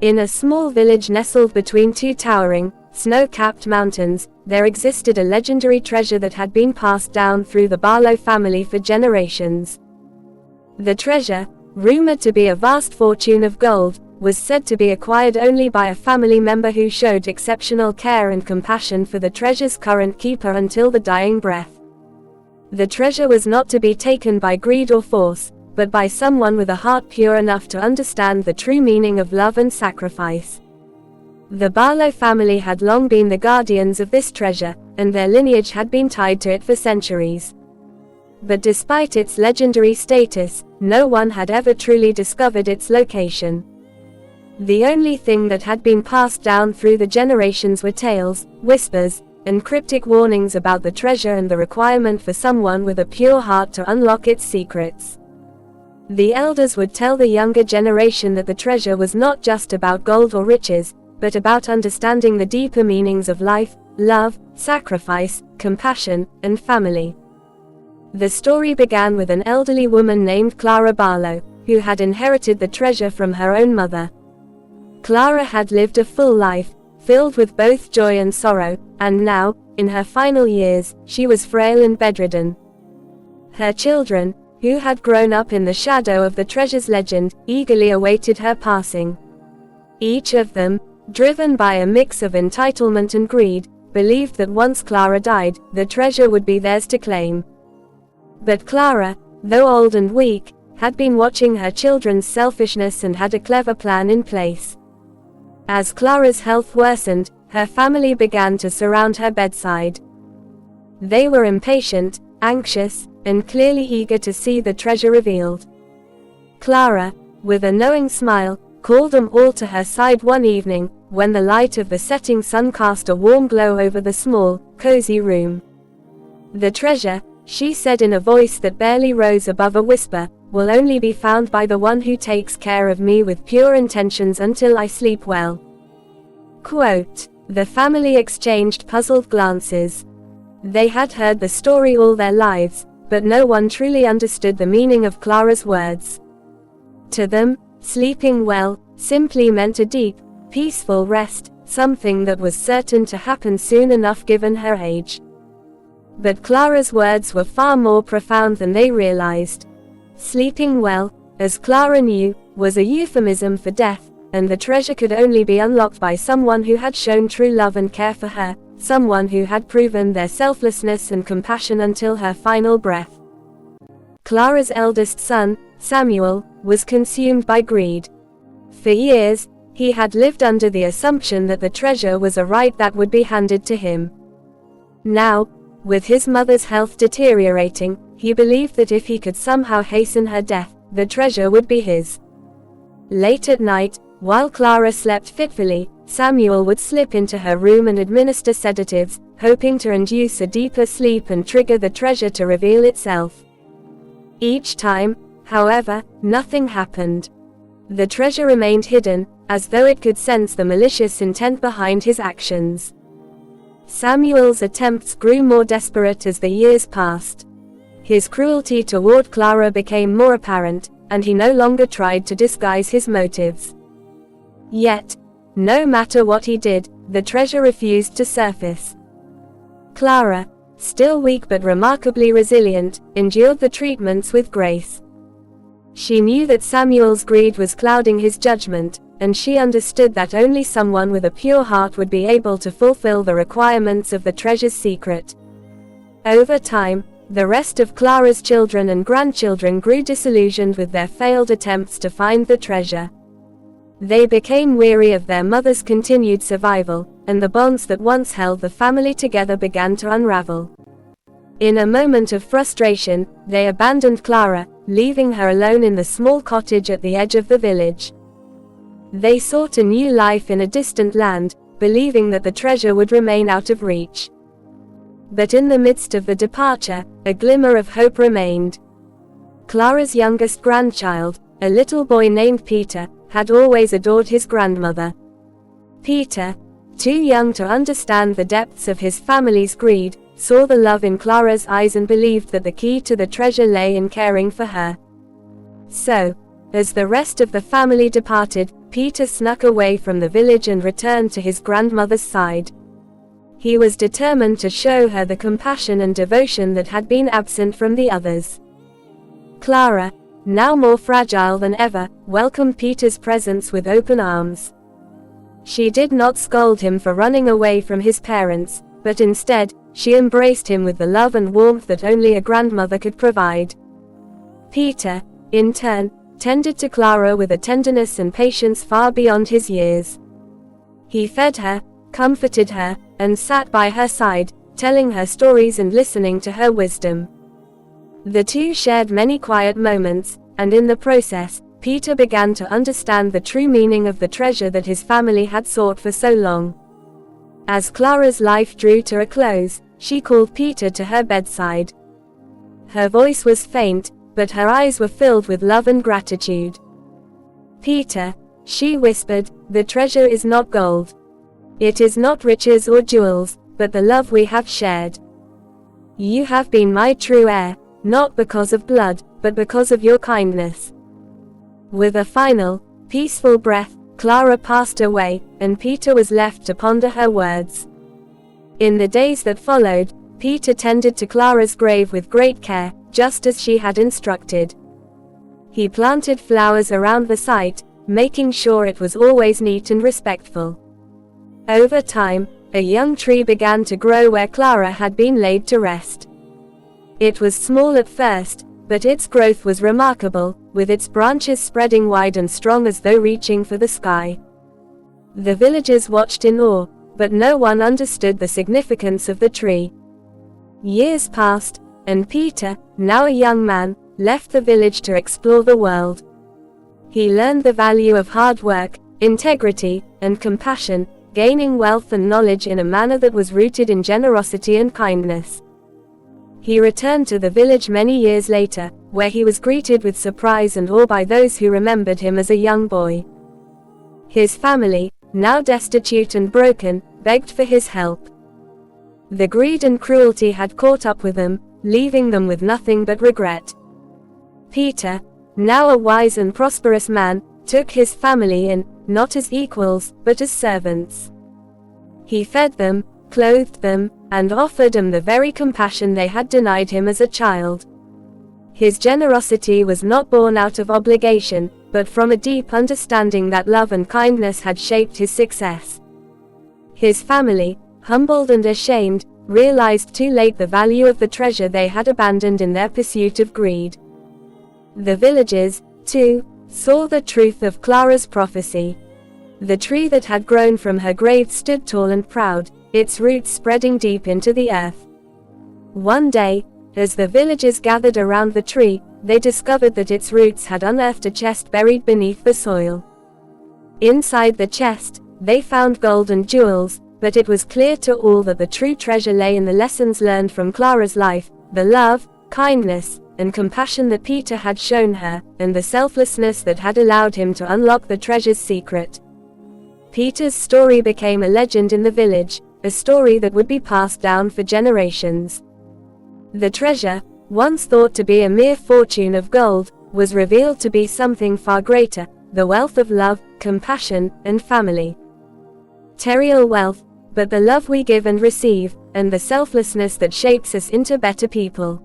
In a small village nestled between two towering, snow-capped mountains, there existed a legendary treasure that had been passed down through the Barlow family for generations. The treasure, rumored to be a vast fortune of gold, was said to be acquired only by a family member who showed exceptional care and compassion for the treasure's current keeper until the dying breath. The treasure was not to be taken by greed or force, but by someone with a heart pure enough to understand the true meaning of love and sacrifice. The Barlow family had long been the guardians of this treasure, and their lineage had been tied to it for centuries. But despite its legendary status, no one had ever truly discovered its location. The only thing that had been passed down through the generations were tales, whispers, and cryptic warnings about the treasure and the requirement for someone with a pure heart to unlock its secrets. The elders would tell the younger generation that the treasure was not just about gold or riches, but about understanding the deeper meanings of life, love, sacrifice, compassion, and family. The story began with an elderly woman named Clara Barlow, who had inherited the treasure from her own mother. Clara had lived a full life, filled with both joy and sorrow, and now, in her final years, she was frail and bedridden. Her children, who had grown up in the shadow of the treasure's legend, eagerly awaited her passing. Each of them, driven by a mix of entitlement and greed, believed that once Clara died, the treasure would be theirs to claim. But Clara, though old and weak, had been watching her children's selfishness and had a clever plan in place. As Clara's health worsened, her family began to surround her bedside. They were impatient, anxious, and clearly eager to see the treasure revealed. Clara, with a knowing smile, called them all to her side one evening, when the light of the setting sun cast a warm glow over the small, cozy room. "The treasure," she said in a voice that barely rose above a whisper, "will only be found by the one who takes care of me with pure intentions until I sleep well." Quote. The family exchanged puzzled glances. They had heard the story all their lives, but no one truly understood the meaning of Clara's words. To them, sleeping well simply meant a deep, peaceful rest, something that was certain to happen soon enough given her age. But Clara's words were far more profound than they realized. Sleeping well, as Clara knew, was a euphemism for death, and the treasure could only be unlocked by someone who had shown true love and care for her, someone who had proven their selflessness and compassion until her final breath. Clara's eldest son, Samuel, was consumed by greed. For years, he had lived under the assumption that the treasure was a right that would be handed to him. Now, with his mother's health deteriorating, he believed that if he could somehow hasten her death, the treasure would be his. Late at night, while Clara slept fitfully, Samuel would slip into her room and administer sedatives, hoping to induce a deeper sleep and trigger the treasure to reveal itself. Each time, however, nothing happened. The treasure remained hidden, as though it could sense the malicious intent behind his actions. Samuel's attempts grew more desperate as the years passed. His cruelty toward Clara became more apparent, and he no longer tried to disguise his motives. Yet, no matter what he did, the treasure refused to surface. Clara, still weak but remarkably resilient, endured the treatments with grace. She knew that Samuel's greed was clouding his judgment, and she understood that only someone with a pure heart would be able to fulfill the requirements of the treasure's secret. Over time, the rest of Clara's children and grandchildren grew disillusioned with their failed attempts to find the treasure. They became weary of their mother's continued survival, and the bonds that once held the family together began to unravel. In a moment of frustration, they abandoned Clara, leaving her alone in the small cottage at the edge of the village. They sought a new life in a distant land, believing that the treasure would remain out of reach. But in the midst of the departure, a glimmer of hope remained. Clara's youngest grandchild, a little boy named Peter, had always adored his grandmother. Peter, too young to understand the depths of his family's greed, saw the love in Clara's eyes and believed that the key to the treasure lay in caring for her. So, as the rest of the family departed, Peter snuck away from the village and returned to his grandmother's side. He was determined to show her the compassion and devotion that had been absent from the others. Clara, now more fragile than ever, welcomed Peter's presence with open arms. She did not scold him for running away from his parents, but instead, she embraced him with the love and warmth that only a grandmother could provide. Peter, in turn, tended to Clara with a tenderness and patience far beyond his years. He fed her, comforted her, and sat by her side, telling her stories and listening to her wisdom. The two shared many quiet moments, and in the process, Peter began to understand the true meaning of the treasure that his family had sought for so long. As Clara's life drew to a close, she called Peter to her bedside. Her voice was faint, but her eyes were filled with love and gratitude. "Peter," she whispered, "the treasure is not gold. It is not riches or jewels, but the love we have shared. You have been my true heir, not because of blood, but because of your kindness." With a final, peaceful breath, Clara passed away, and Peter was left to ponder her words. In the days that followed, Peter tended to Clara's grave with great care, just as she had instructed. He planted flowers around the site, making sure it was always neat and respectful. Over time, a young tree began to grow where Clara had been laid to rest. It was small at first, but its growth was remarkable, with its branches spreading wide and strong as though reaching for the sky. The villagers watched in awe, but no one understood the significance of the tree. Years passed, and Peter, now a young man, left the village to explore the world. He learned the value of hard work, integrity, and compassion, gaining wealth and knowledge in a manner that was rooted in generosity and kindness. He returned to the village many years later, where he was greeted with surprise and awe by those who remembered him as a young boy. His family, now destitute and broken, begged for his help. The greed and cruelty had caught up with them, leaving them with nothing but regret. Peter, now a wise and prosperous man, took his family in, not as equals, but as servants. He fed them, clothed them, and offered them the very compassion they had denied him as a child. His generosity was not born out of obligation, but from a deep understanding that love and kindness had shaped his success. His family, humbled and ashamed, realized too late the value of the treasure they had abandoned in their pursuit of greed. The villagers, too, saw the truth of Clara's prophecy. The tree that had grown from her grave stood tall and proud, its roots spreading deep into the earth. One day, as the villagers gathered around the tree, they discovered that its roots had unearthed a chest buried beneath the soil. Inside the chest, they found gold and jewels, but it was clear to all that the true treasure lay in the lessons learned from Clara's life, the love, kindness, and compassion that Peter had shown her, and the selflessness that had allowed him to unlock the treasure's secret. Peter's story became a legend in the village, a story that would be passed down for generations. The treasure, once thought to be a mere fortune of gold, was revealed to be something far greater, the wealth of love, compassion, and family. Material wealth, but the love we give and receive, and the selflessness that shapes us into better people.